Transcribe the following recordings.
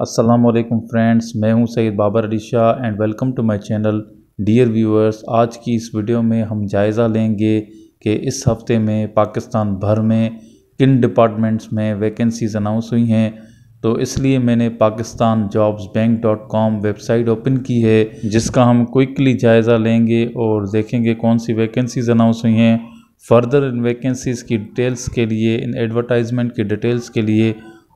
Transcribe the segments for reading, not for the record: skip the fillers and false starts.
السلام علیکم فرینڈز، میں ہوں Syed Babar Ali Shah and welcome to my channel dear viewers. آج کی اس ویڈیو میں ہم جائزہ لیں گے کہ اس ہفتے میں پاکستان بھر میں کن ڈپارٹمنٹس میں ویکنسیز اناؤنس ہوئی ہیں۔ تو اس لیے میں نے pakistanjobsbank.com ویب سائٹ اوپن کی ہے، جس کا ہم کوئکلی جائزہ لیں گے اور دیکھیں گے کون سی ویکنسیز اناؤنس ہوئی ہیں۔ فردر ان ویکنسیز کی ڈیٹیلز کے لیے، ان ایڈورٹائزمنٹ کی ڈیٹیلز کے لیے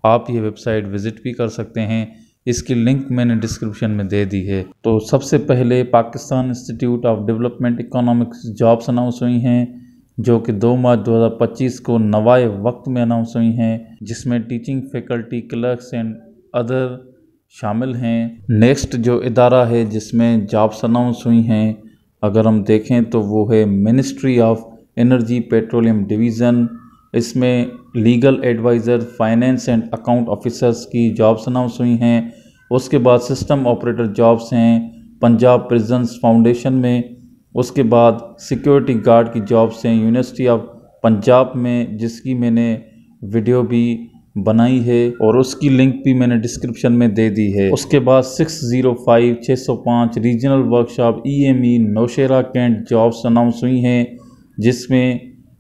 آپ یہ ویب سائٹ وزٹ بھی کر سکتے ہیں۔ اس کی لنک میں نے ڈسکرپشن میں دے دی ہے۔ تو سب سے پہلے Pakistan institute of development economics jobs announce ہوئی ہیں، جو کہ 2 مارچ 2025 کو نوائے وقت میں اناؤنس ہوئی ہیں، جس میں teaching faculty, clerks and other شامل ہیں۔ نیکسٹ جو ادارہ ہے جس میں جابس اناؤنس ہوئی ہیں، اگر ہم دیکھیں تو وہ ہے ministry of energy petroleum division. اس میں legal adviser, finance and account officers کی جابس اناؤنس ہوئی ہیں۔ اس کے بعد سسٹم آپریٹر جابس ہیں پنجاب پریزنس فاؤنڈیشن میں۔ اس کے بعد سیکیورٹی گارڈ کی جابس ہیں یونیورسٹی آف پنجاب میں، جس کی میں نے ویڈیو بھی بنائی ہے اور اس کی لنک بھی میں نے ڈسکرپشن میں دے دی ہے۔ اس کے بعد 605 regional workshop EME Nowshera Cantt jobs announce ہوئی ہیں، جس میں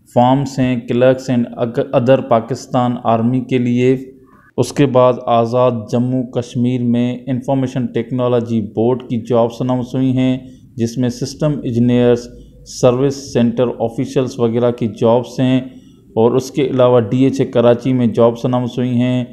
فارمز ہیں clerks and other Pakistan army کے لیے۔ اس کے بعد آزاد جموں کشمیر میں انفارمیشن ٹیکنالوجی بورڈ کی جابس اناؤنس ہوئی ہیں، جس میں system engineers, service centre officials وغیرہ کی جابس ہیں۔ اور اس کے علاوہ DHA کراچی میں جابس اناؤنس ہوئی ہیں،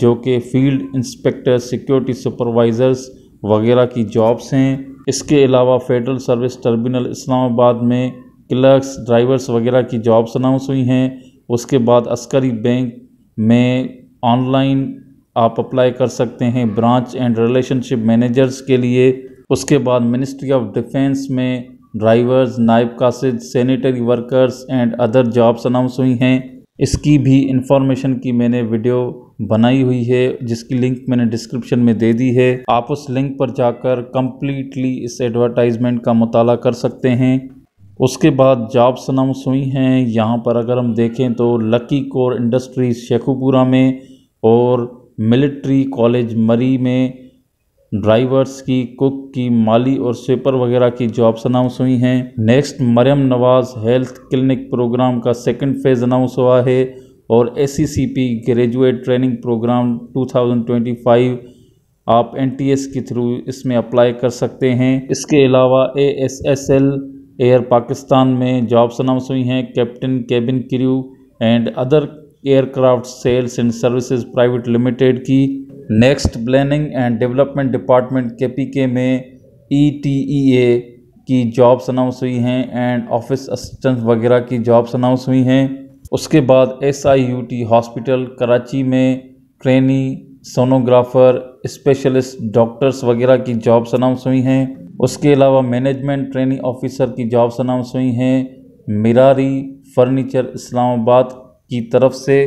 جو کہ فیلڈ انسپیکٹر، سیکیورٹی سپروائزرز وغیرہ کی جابس ہیں۔ اس کے علاوہ فیڈرل سروس ٹربیونل اسلام آباد میں کلرکس، ڈرائیورز وغیرہ کی جابس اناؤنس ہوئی ہیں۔ اس کے بعد عسکری بینک میں آن لائن آپ اپلائی کر سکتے ہیں branch and relation ship managers کے لیے۔ اس کے بعد منسٹری آف ڈیفینس میں ڈرائیورز، نائب قاصد، sanitary workers and other jobs announce ہوئی ہیں۔ اس کی بھی انفارمیشن کی میں نے ویڈیو بنائی ہوئی ہے، جس کی لنک میں نے ڈسکرپشن میں دے دی ہے۔ آپ اس لنک پر جا کر کمپلیٹلی اس ایڈورٹائزمنٹ کا مطالعہ کر سکتے ہیں۔ اس کے بعد جابس اناؤنس ہوئی ہیں یہاں پر اگر ہم دیکھیں تو لکی کور انڈسٹریز شیخو پورہ میں اور ملٹری کالج مری میں ڈرائیورز کی، کوک کی، مالی اور سویپر وغیرہ کی جابس اناؤنس ہوئی ہیں۔ Next Maryam Nawaz health clinic programme کا 2nd فیز اناؤنس ہوا ہے اور ACCP گریجویٹ ٹریننگ پروگرام 2025 آپ NTS کے تھرو اس میں اپلائی کر سکتے ہیں۔ اس کے علاوہ ASSL ایئر پاکستان میں جابس اناؤنس ہوئی ہیں، captain, cabin crew and other aircraft sales and services private limited کی۔ Next planning and development department KPK میں ETEA کی جابس اناؤنس ہوئی ہیں اینڈ آفس اسسٹنٹ وغیرہ کی جابس اناؤنس ہوئی ہیں۔ اس کے بعد SIUT ہاسپٹل کراچی میں ٹرینی سونوگرافر، اسپیشلسٹ ڈاکٹرز وغیرہ کی جابس اناؤنس ہوئی ہیں۔ اس کے علاوہ مینجمنٹ ٹریننگ آفیسر کی جابس اناؤنس ہوئی ہیں مراری فرنیچر اسلام آباد کی طرف سے۔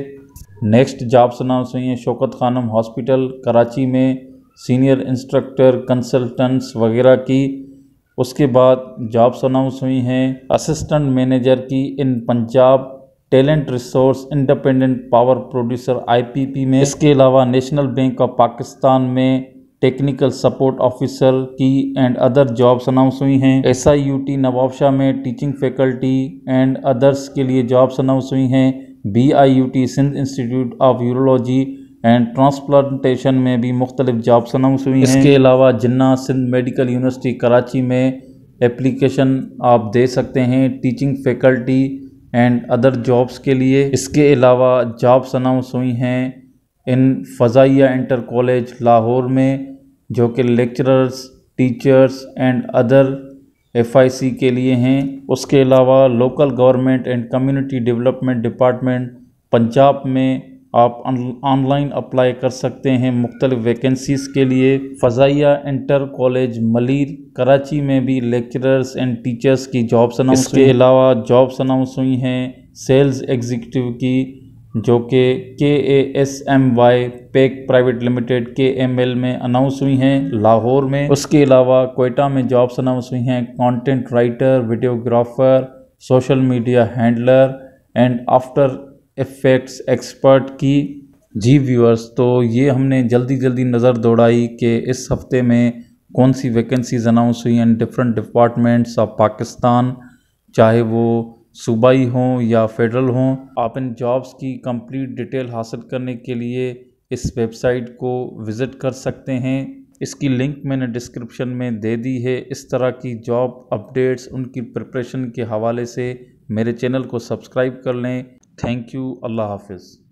نیکسٹ جابس اناؤنس ہوئی ہیں شوکت خانم ہاسپٹل کراچی میں سینئر انسٹرکٹر، کنسلٹنٹس وغیرہ کی۔ اس کے بعد جابس اناؤنس ہوئی ہیں اسسٹنٹ مینیجر کی in Punjab talent resource independent power producer IPP میں۔ اس کے علاوہ نیشنل بینک آف پاکستان میں ٹیکنیکل سپورٹ آفیسر کی اینڈ ادر جابس اناؤنس ہوئی ہیں۔ SIUT نواب شاہ میں ٹیچنگ فیکلٹی اینڈ ادرس کے لیے جابس اناؤنس ہوئی ہیں۔ BIUT Sindh institute of urology and transplantation میں بھی مختلف جابس اناؤنس ہوئی ہیں۔ اس کے علاوہ جناح سندھ میڈیکل یونیورسٹی کراچی میں اپلیکیشن آپ دے سکتے ہیں teaching faculty and other jobs کے لیے۔ اس کے علاوہ جابس اناؤنس ہوئی ہیں ان فضائیہ انٹر کالج لاہور میں، جو کہ lecturers, teachers and other FIC کے لیے ہیں۔ اس کے علاوہ local government and community development department Punjab میں آپ آن لائن اپلائی کر سکتے ہیں مختلف ویکنسیز کے لیے۔ فضائیہ انٹر کالج ملیر کراچی میں بھی لیکچررز اینڈ ٹیچرز کی جابس اناؤنس ہوئی ہیں۔ اس کے علاوہ جابس اناؤنس ہوئی ہیں سیلز ایگزیکٹو کی، جو کہ KASMY Pak private limited KML میں اناؤنس ہوئی ہیں لاہور میں۔ اس کے علاوہ کوئٹہ میں جابس اناؤنس ہوئی ہیں content writer, videographer, social media handler and after effects expert کی۔ جی ویورز، تو یہ ہم نے جلدی نظر دوڑائی کہ اس ہفتے میں کون سی ویکنسیز اناؤنس ہوئی ہیں ڈفرینٹ ڈپارٹمنٹس آف پاکستان، چاہے وہ صوبائی ہوں یا فیڈرل ہوں۔ آپ ان جابز کی کمپلیٹ ڈیٹیل حاصل کرنے کے لیے اس ویب سائٹ کو وزٹ کر سکتے ہیں۔ اس کی لنک میں نے ڈسکرپشن میں دے دی ہے۔ اس طرح کی جاب اپڈیٹس، ان کی پریپریشن کے حوالے سے میرے چینل کو سبسکرائب کر لیں۔ تھینک یو، اللہ حافظ۔